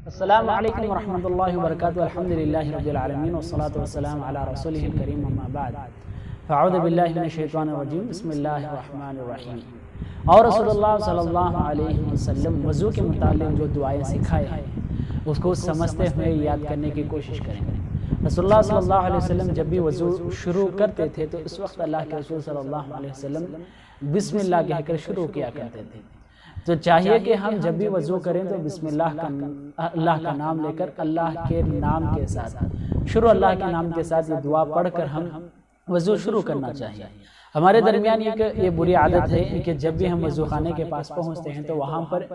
السلام علیکم ورحمۃ اللہ وبرکاتہ. الحمدللہ رب العالمین والصلاة والسلام علی رسولہ الکریم. اما بعد فاعوذ باللہ من الشیطان الرجیم. بسم اللہ الرحمن الرحیم. اور رسول اللہ صلی اللہ علیہ وسلم وضو کے متعلق جو دعائیں سکھائے ہیں اس کو سمجھتے ہوئے یاد کرنے کی کوشش کریں گے. رسول اللہ صلی اللہ علیہ وسلم جب بھی وضو شروع کرتے تھے تو اس وقت اللہ کے رسول صلی اللہ علیہ وسلم بسم اللہ کہہ کر شروع کیا کرتے تھے. تو چاہیے کہ ہم جب بھی وضو کریں تو بسم اللہ کا نام لے کر اللہ کے نام کے ساتھ اللہ کے نام کے ساتھ یہ دعا پڑھ کر ہم وضو شروع کرنا چاہیے. ہمارے درمیان یہ بری عادت ہے کہ جب بھی ہم وضو خانے کے پاس پہنچتے ہیں تو وہاں پر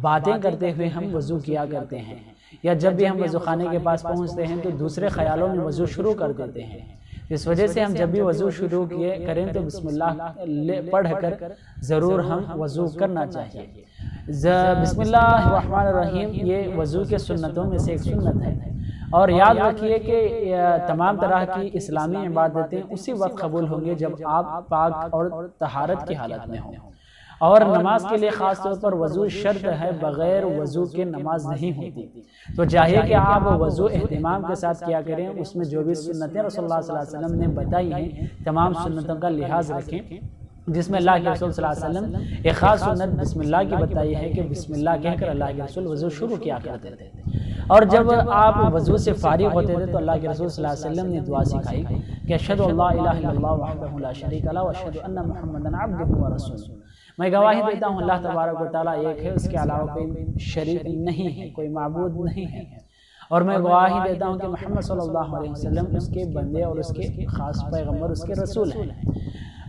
باتیں کرتے ہوئے ہم وضو کیا کرتے ہیں، یا جب بھی ہم وضو خانے کے پاس پہنچتے ہیں تو دوسرے خیالوں میں وضو شروع کر دیتے ہیں. اس وجہ سے ہم جب بھی وضو شروع کریں تو بسم اللہ پڑھ کر ضرور ہم وضو کرنا چاہیے. بسم اللہ الرحمن الرحیم یہ وضو کے سنتوں میں سے ایک سنت ہے، اور یاد رکھیے کہ تمام طرح کی اسلامی عبادتیں اسی وقت قبول ہوں گے جب آپ پاک اور طہارت کی حالت میں ہوں. اور نماز کے لیے خاص طور پر وضو شرط ہے، بغیر وضو کے نماز نہیں ہوتی. تو چاہیے کہ آپ وضو اہتمام کے ساتھ کیا کریں. اس میں جو بھی سنتیں رسول اللہ صلی اللہ علیہ وسلم نے بتائی ہیں تمام سنتوں کا لحاظ رکھیں، جس میں اللہ کے رسول صلی اللہ علیہ وسلم ایک خاص سنت بسم اللہ کی بتائی ہے کہ بسم اللہ کہہ کر اللہ کے رسول وضو شروع کیا کرتے تھے. اور جب آپ وضو سے فارغ ہوتے تھے تو اللہ کے رسول صلی اللہ علیہ وسلم نے دعا سکھائی کہ اشہد ان لا الہ الا اللہ وحدہ لا شریک لہ واشہد ان محمدا عبدہ ورسولہ. میں گواہی دیتا ہوں اللہ تبارک و تعالیٰ ایک ہے، اس کے علاوہ کوئی شریک نہیں ہے، کوئی معبود نہیں ہے. اور میں گواہی دیتا ہوں کہ محمد صلی اللہ علیہ وسلم اس کے بندے اور اس کے خاص پیغمبر، اس کے رسول ہیں.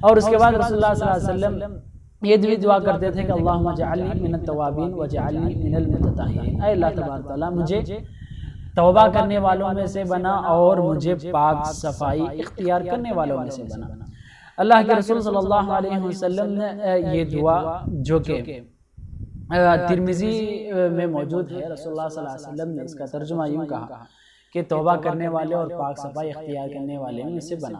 اور اس کے بعد رسول اللہ صلی اللہ علیہ وسلم یہ بھی دعا کرتے تھے کہ اللہم اجعلنی من التوابین واجعلنی من المتطہرین. اے اللہ تبارک و تعالیٰ مجھے توبہ کرنے والوں میں سے بنا اور مجھے پاک صفائی اختیار کرنے والوں میں سے بنا. اللہ کے رسول صلی اللہ علیہ وسلم نے یہ دعا جو کہ ترمذی میں موجود ہے، رسول اللہ صلی اللہ علیہ وسلم نے اس کا ترجمہ یوں کہا کہ توبہ کرنے والے اور پاک صفائی اختیار کرنے والے میں سے بنا.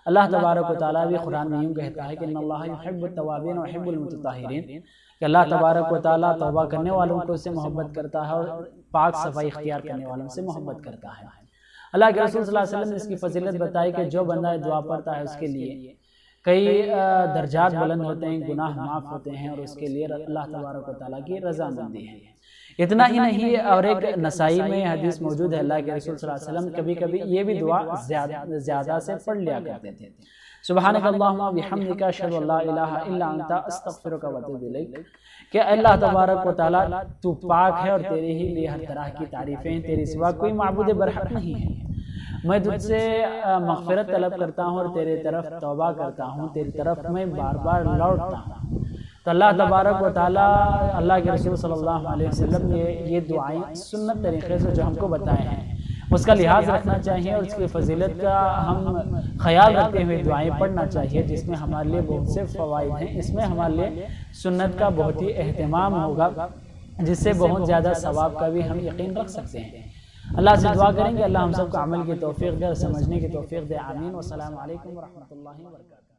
اللہ تبارک و تعالیٰ بھی قرآن میں یوں کہتا ہے کہ ان اللہ یحب التوابین ویحب المتطہرین، کہ اللہ تبارک و تعالیٰ توبہ کرنے والوں کو سے محبت کرتا ہے اور پاک صفائی اختیار کرنے والوں سے محبت کرتا ہے. اللہ کے رسول صلی اللہ علیہ وسلم نے اس کی فضیلت بتائی کہ جو بندہ دعا پڑھتا ہے اس کے لیے کئی درجات بلند ہوتے ہیں، گناہ معاف ہوتے ہیں، اور اس کے لیے اللہ تبارک و تعالیٰ کی رضامندی ہے. اتنا ہی نہیں، اور ایک نسائی میں حدیث موجود ہے، اللہ کے رسول صلی اللہ علیہ وسلم کبھی کبھی یہ بھی دعا زیادہ سے پڑھ لیا کرتے تھے. سبحانک اللہم وبحمدک اشہد ان لا الہ الا انت استغفرک واتوب الیک، کہ اللہ تبارک و تعالیٰ تو پاک ہے اور تیرے ہی لیے ہر طرح کی تعریفیں ہیں، تیرے سوا کوئی معبود برحق نہیں ہے. میں تجھ سے مغفرت طلب کرتا ہوں اور تیرے طرف توبہ کرتا ہوں، تیری طرف میں بار بار لوٹتا ہوں. تو اللہ تبارک و تعالیٰ اللہ کے رسول صلی اللہ علیہ وسلم نے یہ دعائیں سنت طریقے سے جو ہم کو بتائے ہیں اس کا لحاظ رکھنا چاہیے، اور اس کی فضیلت کا ہم خیال رکھتے ہوئے دعائیں پڑھنا چاہیے، جس میں ہمارے لیے بہت سے فوائد ہیں. اس میں ہمارے لیے سنت کا بہت ہی اہتمام ہوگا، جس سے بہت زیادہ ثواب کا بھی ہم یقین رکھ سکتے ہیں. اللہ سے دعا کریں کہ اللہ ہم سب کو عمل کی توفیق دے اور سمجھنے کی توفیق دے. آمین. والسلام علیکم ورحمۃ اللہ وبرکاتہ.